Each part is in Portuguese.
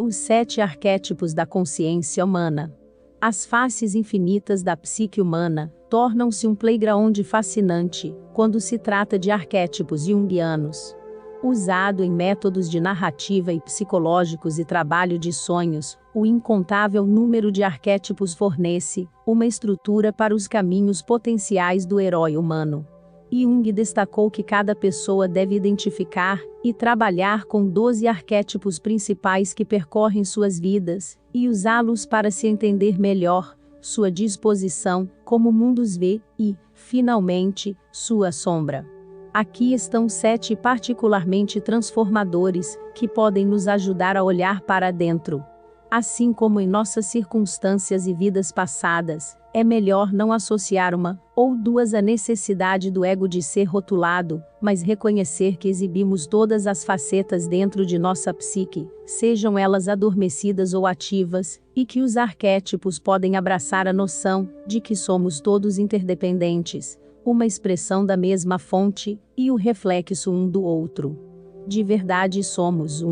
Os 7 arquétipos da consciência humana. As faces infinitas da psique humana tornam-se um playground fascinante quando se trata de arquétipos junguianos. Usado em métodos de narrativa e psicológicos e trabalho de sonhos, o incontável número de arquétipos fornece uma estrutura para os caminhos potenciais do herói humano. Jung destacou que cada pessoa deve identificar e trabalhar com 12 arquétipos principais que percorrem suas vidas, e usá-los para se entender melhor, sua disposição, como o mundo os vê, e, finalmente, sua sombra. Aqui estão 7 particularmente transformadores, que podem nos ajudar a olhar para dentro. Assim como em nossas circunstâncias e vidas passadas, é melhor não associar uma ou 2 à necessidade do ego de ser rotulado, mas reconhecer que exibimos todas as facetas dentro de nossa psique, sejam elas adormecidas ou ativas, e que os arquétipos podem abraçar a noção de que somos todos interdependentes, uma expressão da mesma fonte, e o reflexo um do outro. De verdade somos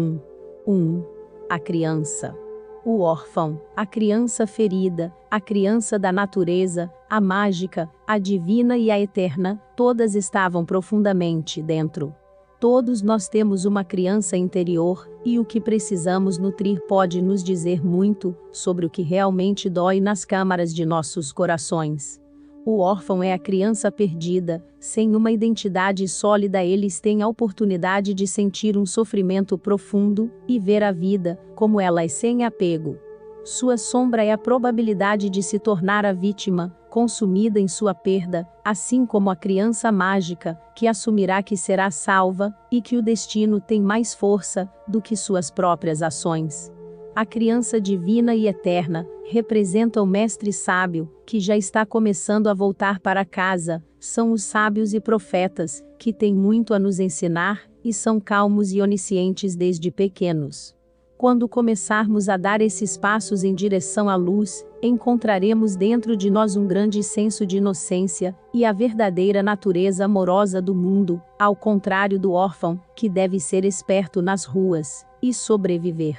a criança. O órfão, a criança ferida, a criança da natureza, a mágica, a divina e a eterna, todas estavam profundamente dentro. Todos nós temos uma criança interior, e o que precisamos nutrir pode nos dizer muito sobre o que realmente dói nas câmaras de nossos corações. O órfão é a criança perdida, sem uma identidade sólida. Eles têm a oportunidade de sentir um sofrimento profundo e ver a vida como ela é sem apego. Sua sombra é a probabilidade de se tornar a vítima, consumida em sua perda, assim como a criança mágica, que assumirá que será salva e que o destino tem mais força do que suas próprias ações. A criança divina e eterna representa o mestre sábio, que já está começando a voltar para casa. São os sábios e profetas, que têm muito a nos ensinar, e são calmos e oniscientes desde pequenos. Quando começarmos a dar esses passos em direção à luz, encontraremos dentro de nós um grande senso de inocência, e a verdadeira natureza amorosa do mundo, ao contrário do órfão, que deve ser esperto nas ruas, e sobreviver.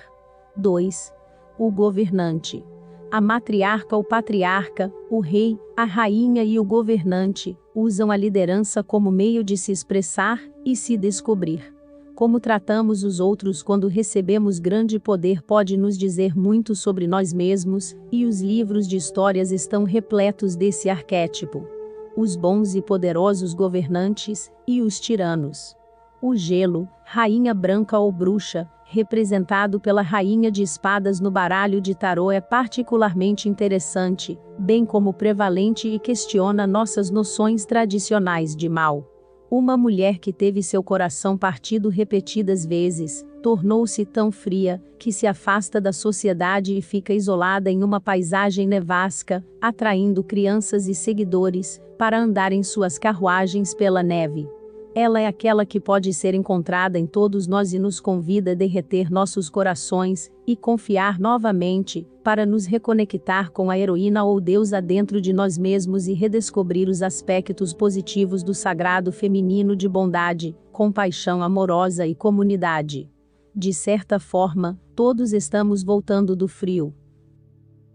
2. O governante. A matriarca ou patriarca, o rei, a rainha e o governante, usam a liderança como meio de se expressar e se descobrir. Como tratamos os outros quando recebemos grande poder pode nos dizer muito sobre nós mesmos, e os livros de histórias estão repletos desse arquétipo. Os bons e poderosos governantes, e os tiranos. O gelo, rainha branca ou bruxa, representado pela rainha de espadas no baralho de tarô, é particularmente interessante, bem como prevalente e questiona nossas noções tradicionais de mal. Uma mulher que teve seu coração partido repetidas vezes, tornou-se tão fria, que se afasta da sociedade e fica isolada em uma paisagem nevasca, atraindo crianças e seguidores, para andar em suas carruagens pela neve. Ela é aquela que pode ser encontrada em todos nós e nos convida a derreter nossos corações, e confiar novamente, para nos reconectar com a heroína ou deusa dentro de nós mesmos e redescobrir os aspectos positivos do sagrado feminino de bondade, compaixão amorosa e comunidade. De certa forma, todos estamos voltando do frio.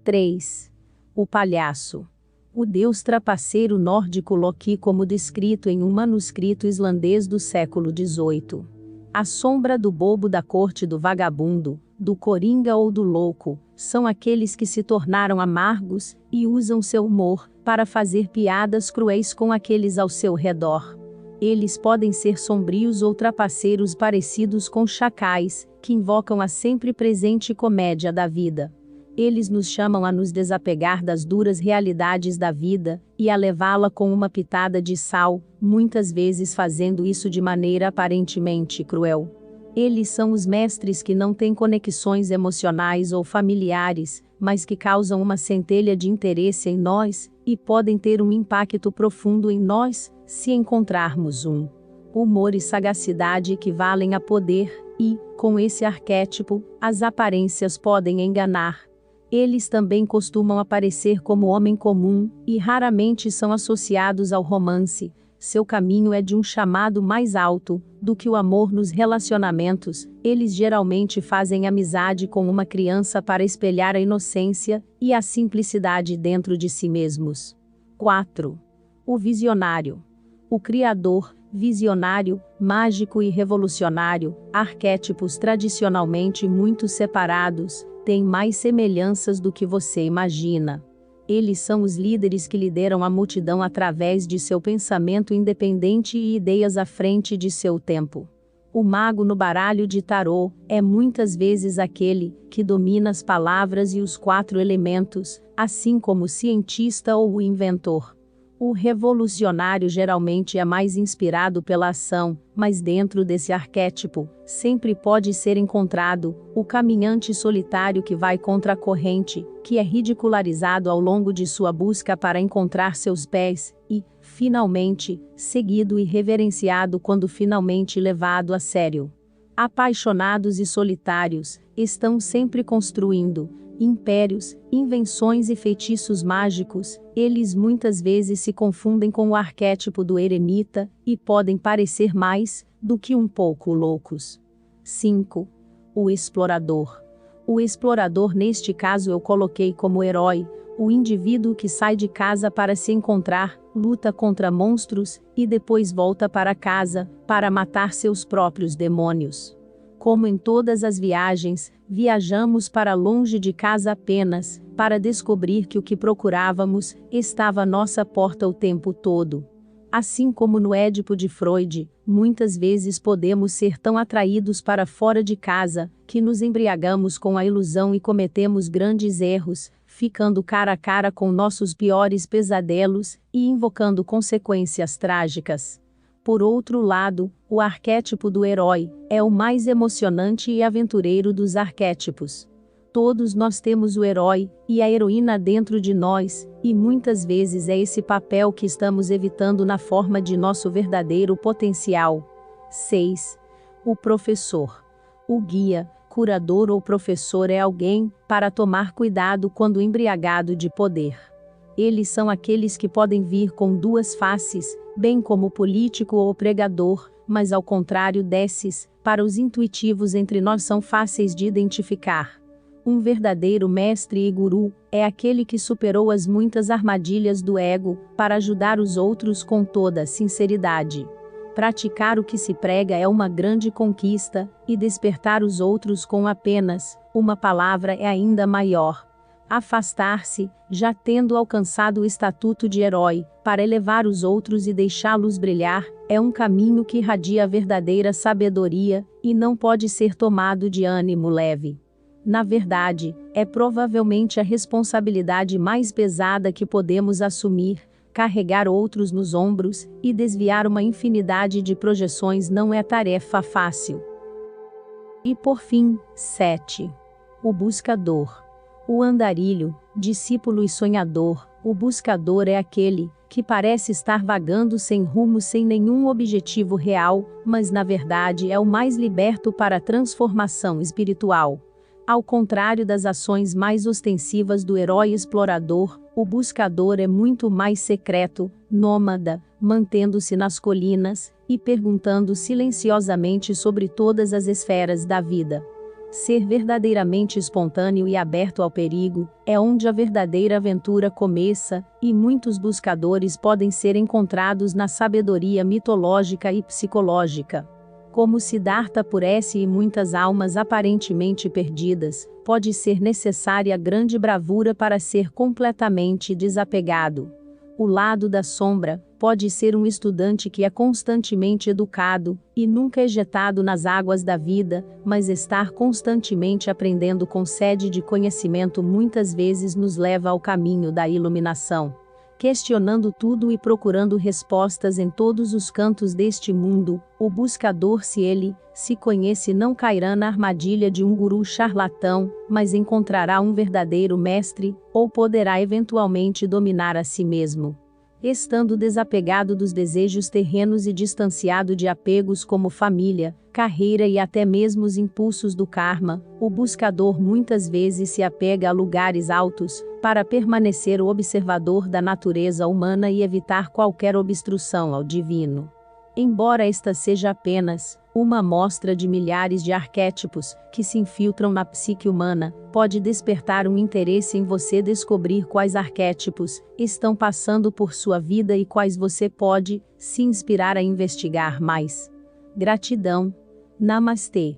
3. O palhaço. O deus trapaceiro nórdico Loki, como descrito em um manuscrito islandês do século XVIII. A sombra do bobo da corte do vagabundo, do coringa ou do louco, são aqueles que se tornaram amargos, e usam seu humor para fazer piadas cruéis com aqueles ao seu redor. Eles podem ser sombrios ou trapaceiros parecidos com chacais, que invocam a sempre presente comédia da vida. Eles nos chamam a nos desapegar das duras realidades da vida, e a levá-la com uma pitada de sal, muitas vezes fazendo isso de maneira aparentemente cruel. Eles são os mestres que não têm conexões emocionais ou familiares, mas que causam uma centelha de interesse em nós, e podem ter um impacto profundo em nós, se encontrarmos um. Humor e sagacidade equivalem a poder, e, com esse arquétipo, as aparências podem enganar. Eles também costumam aparecer como homem comum, e raramente são associados ao romance, seu caminho é de um chamado mais alto do que o amor nos relacionamentos. Eles geralmente fazem amizade com uma criança para espelhar a inocência e a simplicidade dentro de si mesmos. 4. O visionário. O criador, visionário, mágico e revolucionário, arquétipos tradicionalmente muito separados, têm mais semelhanças do que você imagina. Eles são os líderes que lideram a multidão através de seu pensamento independente e ideias à frente de seu tempo. O mago no baralho de tarô é muitas vezes aquele que domina as palavras e os 4 elementos, assim como o cientista ou o inventor. O revolucionário geralmente é mais inspirado pela ação, mas dentro desse arquétipo, sempre pode ser encontrado o caminhante solitário que vai contra a corrente, que é ridicularizado ao longo de sua busca para encontrar seus pés, e, finalmente, seguido e reverenciado quando finalmente levado a sério. Apaixonados e solitários, estão sempre construindo impérios, invenções e feitiços mágicos. Eles muitas vezes se confundem com o arquétipo do eremita, e podem parecer mais do que um pouco loucos. 5. O explorador. O explorador, neste caso eu coloquei como herói, o indivíduo que sai de casa para se encontrar, luta contra monstros, e depois volta para casa, para matar seus próprios demônios. Como em todas as viagens, viajamos para longe de casa apenas para descobrir que o que procurávamos estava à nossa porta o tempo todo. Assim como no Édipo de Freud, muitas vezes podemos ser tão atraídos para fora de casa que nos embriagamos com a ilusão e cometemos grandes erros, ficando cara a cara com nossos piores pesadelos e invocando consequências trágicas. Por outro lado, o arquétipo do herói é o mais emocionante e aventureiro dos arquétipos. Todos nós temos o herói e a heroína dentro de nós, e muitas vezes é esse papel que estamos evitando na forma de nosso verdadeiro potencial. 6. O professor. O guia, curador ou professor é alguém para tomar cuidado quando embriagado de poder. Eles são aqueles que podem vir com 2 faces, bem como o político ou o pregador, mas ao contrário desses, para os intuitivos entre nós são fáceis de identificar. Um verdadeiro mestre e guru é aquele que superou as muitas armadilhas do ego para ajudar os outros com toda sinceridade. Praticar o que se prega é uma grande conquista, e despertar os outros com apenas uma palavra é ainda maior. Afastar-se, já tendo alcançado o estatuto de herói, para elevar os outros e deixá-los brilhar, é um caminho que irradia a verdadeira sabedoria, e não pode ser tomado de ânimo leve. Na verdade, é provavelmente a responsabilidade mais pesada que podemos assumir. Carregar outros nos ombros e desviar uma infinidade de projeções não é tarefa fácil. E por fim, 7. O buscador. O andarilho, discípulo e sonhador. O buscador é aquele que parece estar vagando sem rumo, sem nenhum objetivo real, mas na verdade é o mais liberto para a transformação espiritual. Ao contrário das ações mais ostensivas do herói explorador, o buscador é muito mais secreto, nômada, mantendo-se nas colinas e perguntando silenciosamente sobre todas as esferas da vida. Ser verdadeiramente espontâneo e aberto ao perigo é onde a verdadeira aventura começa, e muitos buscadores podem ser encontrados na sabedoria mitológica e psicológica. Como Siddhartha purece e muitas almas aparentemente perdidas, pode ser necessária grande bravura para ser completamente desapegado. O lado da sombra pode ser um estudante que é constantemente educado e nunca ejetado nas águas da vida, mas estar constantemente aprendendo com sede de conhecimento muitas vezes nos leva ao caminho da iluminação. Questionando tudo e procurando respostas em todos os cantos deste mundo, o buscador, se ele se conhece, não cairá na armadilha de um guru charlatão, mas encontrará um verdadeiro mestre, ou poderá eventualmente dominar a si mesmo. Estando desapegado dos desejos terrenos e distanciado de apegos como família, carreira e até mesmo os impulsos do karma, o buscador muitas vezes se apega a lugares altos, para permanecer o observador da natureza humana e evitar qualquer obstrução ao divino. Embora esta seja apenas uma amostra de milhares de arquétipos que se infiltram na psique humana, pode despertar um interesse em você descobrir quais arquétipos estão passando por sua vida e quais você pode se inspirar a investigar mais. Gratidão. Namastê.